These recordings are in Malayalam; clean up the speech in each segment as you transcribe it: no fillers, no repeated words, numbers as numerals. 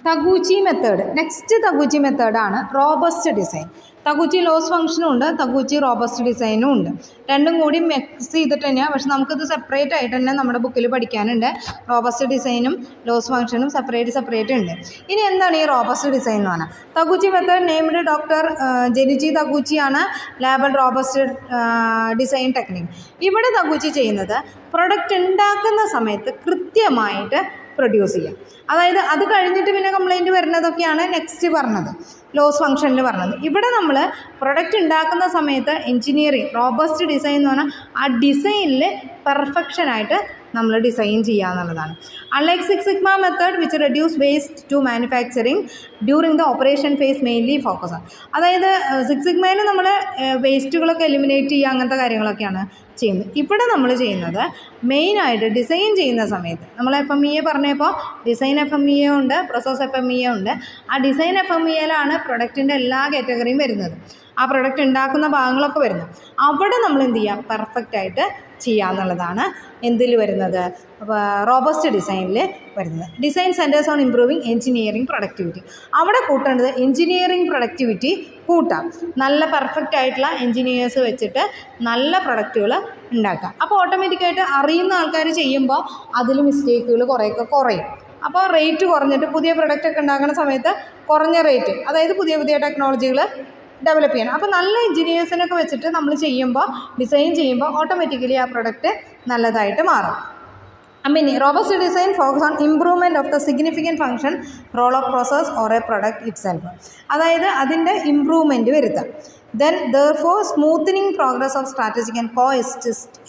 തഗൂച്ചി മെത്തേഡ്. നെക്സ്റ്റ് തഗൂച്ചി മെത്തേഡാണ് റോബസ്റ്റ് ഡിസൈൻ. തഗൂച്ചി ലോസ് ഫംഗ്ഷനും ഉണ്ട്, തഗൂച്ചി റോബസ്റ്റ് ഡിസൈനും ഉണ്ട്. രണ്ടും കൂടി മിക്സ് ചെയ്തിട്ട് തന്നെയാണ്. പക്ഷെ നമുക്കിത് സെപ്പറേറ്റ് ആയിട്ട് തന്നെ നമ്മുടെ ബുക്കിൽ പഠിക്കാനുണ്ട്. റോബസ്റ്റ് ഡിസൈനും ലോസ് ഫംഗ്ഷനും സെപ്പറേറ്റ് ഉണ്ട്. ഇനി എന്താണ് ഈ റോബസ്റ്റ് ഡിസൈൻ എന്ന് പറഞ്ഞാൽ? Taguchi method named doctor Genichi തഗൂച്ചിയാണ് ലേബൽ റോബസ്റ്റ് ഡിസൈൻ ടെക്നിക്. ഇവിടെ തഗൂച്ചി ചെയ്യുന്നത് പ്രൊഡക്റ്റ് ഉണ്ടാക്കുന്ന സമയത്ത് കൃത്യമായിട്ട് പ്രൊഡ്യൂസ് ചെയ്യാം. അതായത് അത് കഴിഞ്ഞിട്ട് പിന്നെ കംപ്ലൈൻറ്റ് വരുന്നതൊക്കെയാണ് നെക്സ്റ്റ് പറഞ്ഞത്, ലോസ് ഫംഗ്ഷനിൽ പറഞ്ഞത്. ഇവിടെ നമ്മൾ പ്രൊഡക്റ്റ് ഉണ്ടാക്കുന്ന സമയത്ത് എൻജിനീയറിങ് റോബസ്റ്റ് ഡിസൈൻ എന്ന് പറഞ്ഞാൽ ആ ഡിസൈനിൽ പെർഫെക്ഷനായിട്ട് നമ്മൾ ഡിസൈൻ ചെയ്യുക എന്നുള്ളതാണ്. Unlike six sigma method which reduce waste to manufacturing during the operation phase mainly focus ആണ്. അതായത് സിക്സ് സിഗ്മയിൽ നമ്മൾ വേസ്റ്റുകളൊക്കെ എലിമിനേറ്റ് ചെയ്യുക, അങ്ങനത്തെ കാര്യങ്ങളൊക്കെയാണ് ചെയ്യുന്നത്. ഇവിടെ നമ്മൾ ചെയ്യുന്നത് മെയിനായിട്ട് ഡിസൈൻ ചെയ്യുന്ന സമയത്ത് നമ്മൾ FMEA പറഞ്ഞപ്പോൾ ഡിസൈൻ FMEA ഉണ്ട്, പ്രോസസ് FMEA ഉണ്ട്. ആ ഡിസൈൻ FMEAയിലാണ് പ്രൊഡക്റ്റിൻ്റെ എല്ലാ കാറ്റഗറിയും വരുന്നത്, ആ പ്രൊഡക്റ്റ് ഉണ്ടാക്കുന്ന ഭാഗങ്ങളൊക്കെ വരുന്നത്. അവിടെ നമ്മൾ എന്ത് ചെയ്യുക, പെർഫെക്റ്റായിട്ട് ചെയ്യുക എന്നുള്ളതാണ് എന്തിൽ വരുന്നത്, റോബസ്റ്റ് ഡിസൈനിൽ വരുന്നത്. Design centres on improving engineering productivity. അവിടെ കൂട്ടേണ്ടത് എൻജിനീയറിംഗ് പ്രൊഡക്ടിവിറ്റി കൂട്ടാം. നല്ല പെർഫെക്റ്റ് ആയിട്ടുള്ള എൻജിനീയേഴ്സ് വെച്ചിട്ട് നല്ല പ്രൊഡക്റ്റുകൾ ഉണ്ടാക്കാം. അപ്പോൾ ഓട്ടോമാറ്റിക്കായിട്ട് അറിയുന്ന ആൾക്കാർ ചെയ്യുമ്പോൾ അതിൽ മിസ്റ്റേക്കുകൾ കുറേയൊക്കെ കുറയും. അപ്പോൾ റേറ്റ് കുറഞ്ഞിട്ട് പുതിയ പ്രൊഡക്റ്റൊക്കെ ഉണ്ടാക്കുന്ന സമയത്ത് കുറഞ്ഞ റേറ്റ്, അതായത് പുതിയ പുതിയ ടെക്നോളജികൾ ഡെവലപ്പ് ചെയ്യണം. അപ്പോൾ നല്ല എൻജിനീയേഴ്സിനൊക്കെ വെച്ചിട്ട് നമ്മൾ ചെയ്യുമ്പോൾ, ഡിസൈൻ ചെയ്യുമ്പോൾ ഓട്ടോമാറ്റിക്കലി ആ പ്രൊഡക്റ്റ് നല്ലതായിട്ട് മാറും. പിന്നെ robust design focus on improvement of the significant function role of process or a product itself. അതായത് അതിൻ്റെ ഇംപ്രൂവ്മെൻറ്റ് വരുത്താം. Then therefore smoothening progress of strategic and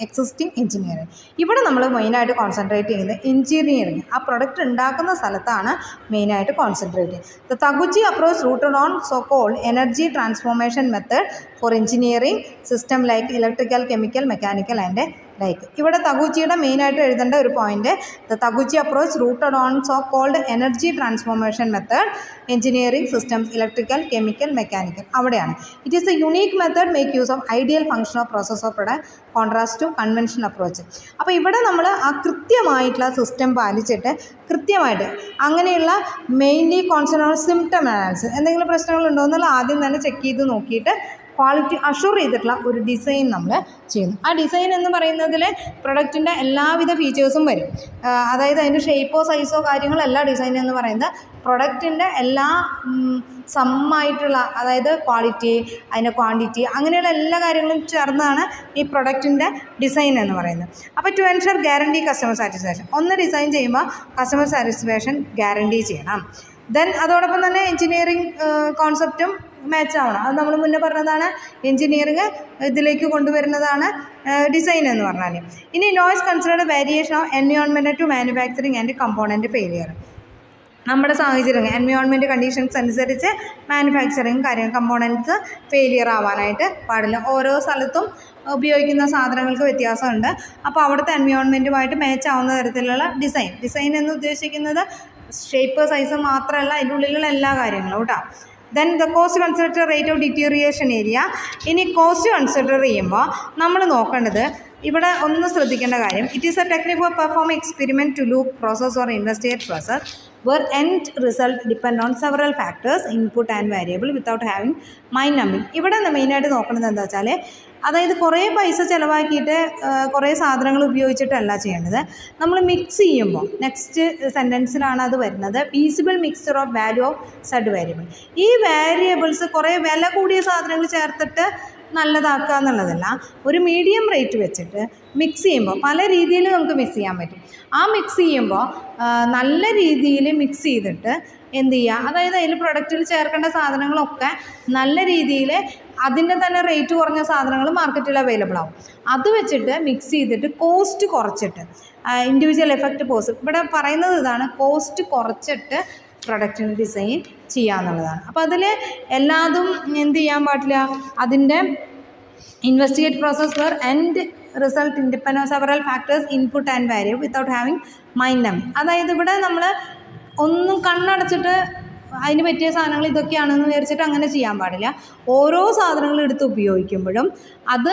existing engineering. ഇവിടെ നമ്മൾ മെയിനായിട്ട് കോൺസെൻട്രേറ്റ് ചെയ്യുന്നത് എഞ്ചിനീയറിംഗ്, ആ പ്രൊഡക്റ്റ് ഉണ്ടാക്കുന്ന സ്ഥലത്താണ് മെയിനായിട്ട് കോൺസെൻട്രേറ്റ് ചെയ്യുന്നത്. The Taguchi approach rooted on so called energy transformation method for engineering system like electrical, chemical, mechanical and like. ഇവിടെ തഗുച്ചിയുടെ മെയിനായിട്ട് എഴുതേണ്ട ഒരു point, the Taguchi approach rooted on so called energy transformation method engineering systems electrical, chemical, mechanical. അവിടെയാണ് it is a unique method make use of ideal function of process of product contrast to convention approach. അപ്പോൾ ഇവിടെ നമ്മൾ ആ കൃത്യമായിട്ടുള്ള സിസ്റ്റം പാലിച്ചിട്ട് കൃത്യമായിട്ട് അങ്ങനെയുള്ള mainly concentrate on symptom analysis, എന്തെങ്കിലും പ്രശ്നങ്ങളുണ്ടോ എന്നുള്ള ആദ്യം തന്നെ ചെക്ക് ചെയ്ത് നോക്കിയിട്ട് ക്വാളിറ്റി അഷ്യൂർ ചെയ്തിട്ടുള്ള ഒരു ഡിസൈൻ നമ്മൾ ചെയ്യുന്നു. ആ ഡിസൈൻ എന്ന് പറയുന്നതിൽ പ്രൊഡക്റ്റിൻ്റെ എല്ലാവിധ ഫീച്ചേഴ്സും വരും. അതായത് അതിൻ്റെ ഷേപ്പോ സൈസോ കാര്യങ്ങളല്ല ഡിസൈൻ എന്ന് പറയുന്നത്, പ്രൊഡക്റ്റിൻ്റെ എല്ലാ സമ്മായിട്ടുള്ള, അതായത് ക്വാളിറ്റി, അതിൻ്റെ ക്വാണ്ടിറ്റി, അങ്ങനെയുള്ള എല്ലാ കാര്യങ്ങളും ചേർന്നാണ് ഈ പ്രൊഡക്റ്റിൻ്റെ ഡിസൈൻ എന്ന് പറയുന്നത്. അപ്പോൾ to ensure guarantee customer satisfaction, ഒന്ന് ഡിസൈൻ ചെയ്യുമ്പോൾ കസ്റ്റമർ സാറ്റിസ്ഫാക്ഷൻ ഗ്യാരണ്ടി ചെയ്യണം. ദെൻ അതോടൊപ്പം തന്നെ എഞ്ചിനീയറിംഗ് കോൺസെപ്റ്റും മാച്ച് ആവണം. അത് നമ്മൾ മുന്നേ പറഞ്ഞതാണ്, എഞ്ചിനീയറിംഗ് ഇതിലേക്ക് കൊണ്ടുവരുന്നതാണ് ഡിസൈൻ എന്ന് പറഞ്ഞാൽ. ഇനി noise considered variation of environment to manufacturing and component failure. നമ്മുടെ സാഹചര്യം എൻവയോൺമെൻറ്റ് കണ്ടീഷൻസ് അനുസരിച്ച് മാനുഫാക്ചറിങ് കമ്പോണൻറ്റ്സ് ഫെയിലിയർ ആവാനായിട്ട് പാടില്ല. ഓരോ സ്ഥലത്തും ഉപയോഗിക്കുന്ന സാധനങ്ങൾക്ക് വ്യത്യാസമുണ്ട്. അപ്പോൾ അവിടുത്തെ എൻവയോൺമെൻറ്റുമായിട്ട് മാച്ച് ആവുന്ന തരത്തിലുള്ള ഡിസൈൻ എന്ന് ഉദ്ദേശിക്കുന്നത് ഷേപ്പ് സൈസ് മാത്രമല്ല, അതിൻ്റെ ഉള്ളിലുള്ള എല്ലാ കാര്യങ്ങളും കേട്ടോ. Then the cost consider rate of deterioration area. ഇനി കോസ്റ്റ് കൺസിഡർ ചെയ്യുമ്പോൾ നമ്മൾ നോക്കേണ്ടത്, ഇവിടെ ഒന്ന് ശ്രദ്ധിക്കേണ്ട കാര്യം, it is a technique for perform experiment to loop process or investigate process where end result depend on several factors, input and variable without having mind numbing. ഇവിടെ മെയിനായിട്ട് നോക്കുന്നത് എന്താ വെച്ചാൽ, അതായത് കുറേ പൈസ ചിലവാക്കിയിട്ട് കുറേ സാധനങ്ങൾ ഉപയോഗിച്ചിട്ടല്ല ചെയ്യേണ്ടത്. നമ്മൾ മിക്സ് ചെയ്യുമ്പോൾ നെക്സ്റ്റ് സെൻറ്റൻസിലാണ് അത് വരുന്നത്, feasible mixture of value of Z variable. ഈ വേരിയബിൾസ് കുറേ വില കൂടിയ സാധനങ്ങൾ ചേർത്തിട്ട് നല്ലതാക്കുക എന്നുള്ളതല്ല, ഒരു മീഡിയം റേറ്റ് വെച്ചിട്ട് മിക്സ് ചെയ്യുമ്പോൾ പല രീതിയിൽ നമുക്ക് മിക്സ് ചെയ്യാൻ പറ്റും. ആ മിക്സ് ചെയ്യുമ്പോൾ നല്ല രീതിയിൽ മിക്സ് ചെയ്തിട്ട് എന്ത് ചെയ്യുക, അതായത് അതിൽ പ്രൊഡക്റ്റിൽ ചേർക്കേണ്ട സാധനങ്ങളൊക്കെ നല്ല രീതിയിൽ അതിൻ്റെ തന്നെ റേറ്റ് കുറഞ്ഞ സാധനങ്ങൾ മാർക്കറ്റിൽ അവൈലബിൾ ആവും. അത് വെച്ചിട്ട് മിക്സ് ചെയ്തിട്ട് കോസ്റ്റ് കുറച്ചിട്ട് ഇൻഡിവിജ്വൽ എഫക്റ്റ് പോസിബിൾ. ഇവിടെ പറയുന്നത് ഇതാണ്, കോസ്റ്റ് കുറച്ചിട്ട് പ്രൊഡക്റ്റിന് ഡിസൈൻ ചെയ്യുക എന്നുള്ളതാണ്. അപ്പോൾ അതിൽ എല്ലാതും എന്ത് ചെയ്യാൻ പാടില്ല, അതിൻ്റെ investigate process where end result independent on several factors input and value without having mind നമ്മിങ്. അതായത് ഇവിടെ നമ്മൾ ഒന്നും കണ്ണടച്ചിട്ട് അതിന് പറ്റിയ സാധനങ്ങൾ ഇതൊക്കെയാണെന്ന് വിചാരിച്ചിട്ട് അങ്ങനെ ചെയ്യാൻ പാടില്ല. ഓരോ സാധനങ്ങൾ എടുത്ത് ഉപയോഗിക്കുമ്പോഴും അത്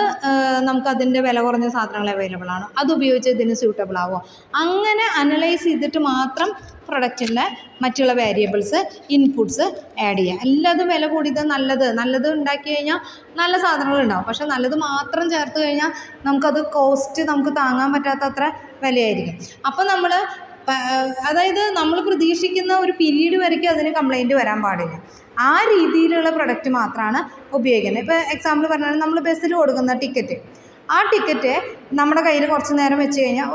നമുക്കതിൻ്റെ വില കുറഞ്ഞ സാധനങ്ങൾ അവൈലബിൾ ആണോ, അത് ഉപയോഗിച്ച് ഇതിന് സ്യൂട്ടബിൾ ആവുമോ, അങ്ങനെ അനലൈസ് ചെയ്തിട്ട് മാത്രം പ്രൊഡക്റ്റിൻ്റെ മറ്റുള്ള വേരിയബിൾസ് ഇൻപുട്സ് ആഡ് ചെയ്യുക. എല്ലാതും വില കൂടിയത് നല്ലത് ഉണ്ടാക്കി കഴിഞ്ഞാൽ നല്ല സാധനങ്ങൾ ഉണ്ടാവും. പക്ഷേ നല്ലത് മാത്രം ചേർത്ത് കഴിഞ്ഞാൽ നമുക്കത് കോസ്റ്റ് നമുക്ക് താങ്ങാൻ പറ്റാത്ത അത്ര വിലയായിരിക്കും. അപ്പോൾ അതായത് നമ്മൾ പ്രതീക്ഷിക്കുന്ന ഒരു പീരീഡ് വരയ്ക്കും അതിന് കംപ്ലൈൻറ്റ് വരാൻ പാടില്ല. ആ രീതിയിലുള്ള പ്രൊഡക്റ്റ് മാത്രമാണ് ഉപയോഗിക്കുന്നത്. ഇപ്പോൾ എക്സാമ്പിൾ പറഞ്ഞാൽ നമ്മൾ ബസ്സിൽ കൊടുക്കുന്ന ടിക്കറ്റ്, ആ ടിക്കറ്റ് നമ്മുടെ കയ്യിൽ കുറച്ച് നേരം വെച്ച് കഴിഞ്ഞാൽ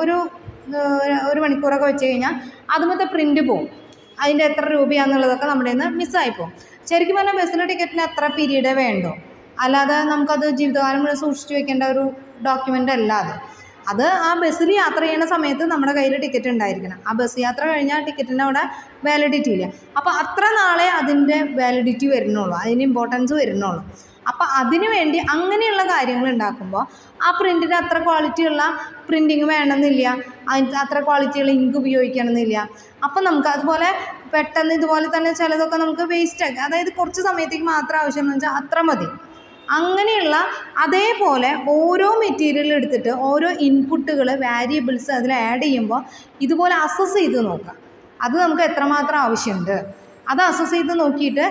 ഒരു മണിക്കൂറൊക്കെ വെച്ച് കഴിഞ്ഞാൽ അതുമത്തെ പ്രിൻ്റ് പോവും. അതിൻ്റെ എത്ര രൂപയാണെന്നുള്ളതൊക്കെ നമ്മുടെ നിന്ന് മിസ്സായി പോകും. ശരിക്കും പറഞ്ഞാൽ ബസ്സിലെ ടിക്കറ്റിന് എത്ര പീരീഡേ വേണ്ടോ, അല്ലാതെ നമുക്കത് ജീവിതകാലം മുഴുവൻ സൂക്ഷിച്ച് വെക്കേണ്ട ഒരു ഡോക്യുമെൻ്റ് അല്ല അത് ആ ബസ്സിൽ യാത്ര ചെയ്യുന്ന സമയത്ത് നമ്മുടെ കയ്യിൽ ടിക്കറ്റ് ഉണ്ടായിരിക്കണം. ആ ബസ് യാത്ര കഴിഞ്ഞാൽ ടിക്കറ്റിന് അവിടെ വാലിഡിറ്റി ഇല്ല. അപ്പോൾ അത്ര നാളെ അതിൻ്റെ വാലിഡിറ്റി വരുന്നുള്ളൂ, അതിന് ഇമ്പോർട്ടൻസ് വരുന്നുള്ളൂ. അപ്പോൾ അതിന് വേണ്ടി അങ്ങനെയുള്ള കാര്യങ്ങൾ ഉണ്ടാക്കുമ്പോൾ ആ പ്രിൻറ്റിന് അത്ര ക്വാളിറ്റിയുള്ള പ്രിൻറ്റിങ് വേണമെന്നില്ല, അതിന് അത്ര ക്വാളിറ്റിയുള്ള ഇങ്ക് ഉപയോഗിക്കണമെന്നില്ല. അപ്പം നമുക്ക് അതുപോലെ പെട്ടെന്ന് ഇതുപോലെ തന്നെ ചിലതൊക്കെ നമുക്ക് വേസ്റ്റാക്കി, അതായത് കുറച്ച് സമയത്തേക്ക് മാത്രം ആവശ്യമെന്ന് വെച്ചാൽ അത്ര മതി. അങ്ങനെയുള്ള അതേപോലെ ഓരോ മെറ്റീരിയൽ എടുത്തിട്ട് ഓരോ ഇൻപുട്ടുകൾ വേരിയബിൾസ് അതിൽ ആഡ് ചെയ്യുമ്പോൾ ഇതുപോലെ അസസ് ചെയ്ത് നോക്കാം. അത് നമുക്ക് എത്രമാത്രം ആവശ്യമുണ്ട് അത് അസസ് ചെയ്ത് നോക്കിയിട്ട്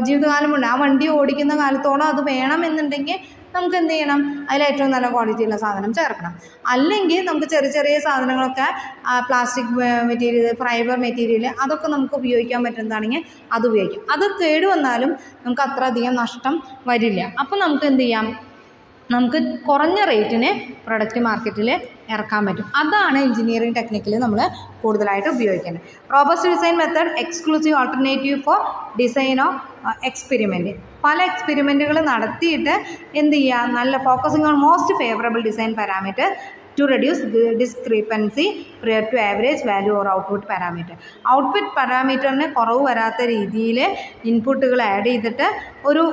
ജീവിതകാലമുണ്ട് ആ വണ്ടി ഓടിക്കുന്ന കാലത്തോളം അത് വേണമെന്നുണ്ടെങ്കിൽ നമുക്ക് എന്ത് ചെയ്യണം, അതിൽ ഏറ്റവും നല്ല ക്വാളിറ്റിയുള്ള സാധനം ചേർക്കണം. അല്ലെങ്കിൽ നമുക്ക് ചെറിയ സാധനങ്ങളൊക്കെ പ്ലാസ്റ്റിക് മെറ്റീരിയൽ, ഫൈബർ മെറ്റീരിയൽ അതൊക്കെ നമുക്ക് ഉപയോഗിക്കാൻ പറ്റുന്നതാണെങ്കിൽ അത് ഉപയോഗിക്കാം. അത് കേട് വന്നാലും നമുക്ക് അത്ര അധികം നഷ്ടം വരില്ല. അപ്പോൾ നമുക്ക് എന്ത് ചെയ്യാം, നമുക്ക് കുറഞ്ഞ റേറ്റിന് പ്രൊഡക്റ്റ് മാർക്കറ്റിൽ ഇറക്കാൻ പറ്റും. അതാണ് എഞ്ചിനീയറിംഗ് ടെക്നിക്കിൽ നമ്മൾ കൂടുതലായിട്ട് ഉപയോഗിക്കുന്നത്. Robust design method exclusive alternative for design of experiment. പല എക്സ്പെരിമെൻറ്റുകൾ നടത്തിയിട്ട് എന്ത് ചെയ്യുക, നല്ല focusing on most favourable design parameter to reduce discrepancy prior to average value or output parameter. Output പാരാമീറ്ററിന് കുറവ് വരാത്ത രീതിയിൽ ഇൻപുട്ടുകൾ ആഡ് ചെയ്തിട്ട് ഒരു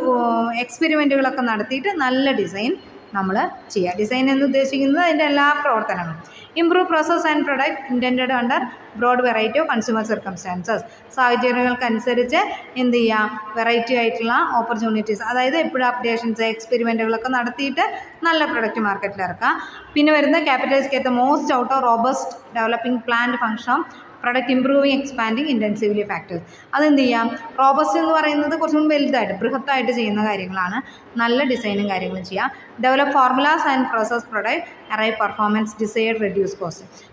എക്സ്പെരിമെൻറ്റുകളൊക്കെ നടത്തിയിട്ട് നല്ല ഡിസൈൻ നമ്മൾ ചെയ്യുക. ഡിസൈൻ എന്ന് ഉദ്ദേശിക്കുന്നത് അതിൻ്റെ എല്ലാ പ്രവർത്തനങ്ങളും. Improve process and product intended under broad variety of consumer circumstances. സാഹചര്യങ്ങൾക്കനുസരിച്ച് എന്ത് ചെയ്യുക, വെറൈറ്റി ആയിട്ടുള്ള ഓപ്പർച്യൂണിറ്റീസ്, അതായത് എപ്പോഴും അപ്ഡേഷൻസ് എക്സ്പെരിമെൻറ്റുകളൊക്കെ നടത്തിയിട്ട് നല്ല പ്രൊഡക്റ്റ് മാർക്കറ്റിൽ ഇറക്കുക. പിന്നെ വരുന്ന Capitals get the most out of robust developing planned function of product improving expanding intensively factors. അതെന്ത് ചെയ്യാം, റോബസ്റ്റ് എന്ന് പറയുന്നത് കുറച്ചും വലുതായിട്ട് ബൃഹത്തായിട്ട് ചെയ്യുന്ന കാര്യങ്ങളാണ്. നല്ല ഡിസൈനും കാര്യങ്ങളും ചെയ്യാം. Develop formulas and process product arrive performance decide reduce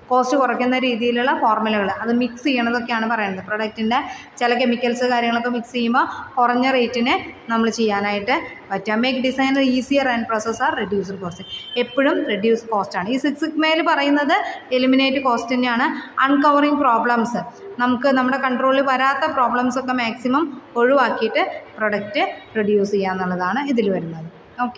cost കുറയ്ക്കുന്ന രീതിയിലുള്ള ഫോർമുലകൾ അത് മിക്സ് ചെയ്യണതൊക്കെയാണ് പറയുന്നത്. പ്രൊഡക്റ്റിൻ്റെ ചില കെമിക്കൽസ് കാര്യങ്ങളൊക്കെ മിക്സ് ചെയ്യുമ്പോൾ കുറഞ്ഞ റേറ്റിന് നമ്മൾ ചെയ്യാനായിട്ട് പറ്റുക. Make designer easier and processor reduce cost. എപ്പോഴും റെഡ്യൂസ് കോസ്റ്റാണ്. ഈ 6 സിഗ്മയിൽ പറയുന്നത് എലിമിനേറ്റ് കോസ്റ്റ് തന്നെയാണ്. അൺകവറിങ് പ്രോബ്ലംസ്, നമുക്ക് നമ്മുടെ കൺട്രോളിൽ വരാത്ത പ്രോബ്ലംസൊക്കെ മാക്സിമം ഒഴിവാക്കിയിട്ട് പ്രൊഡക്റ്റ് റെഡ്യൂസ് ചെയ്യുക എന്നുള്ളതാണ് ഇതിൽ വരുന്നത്. ഓക്കെ.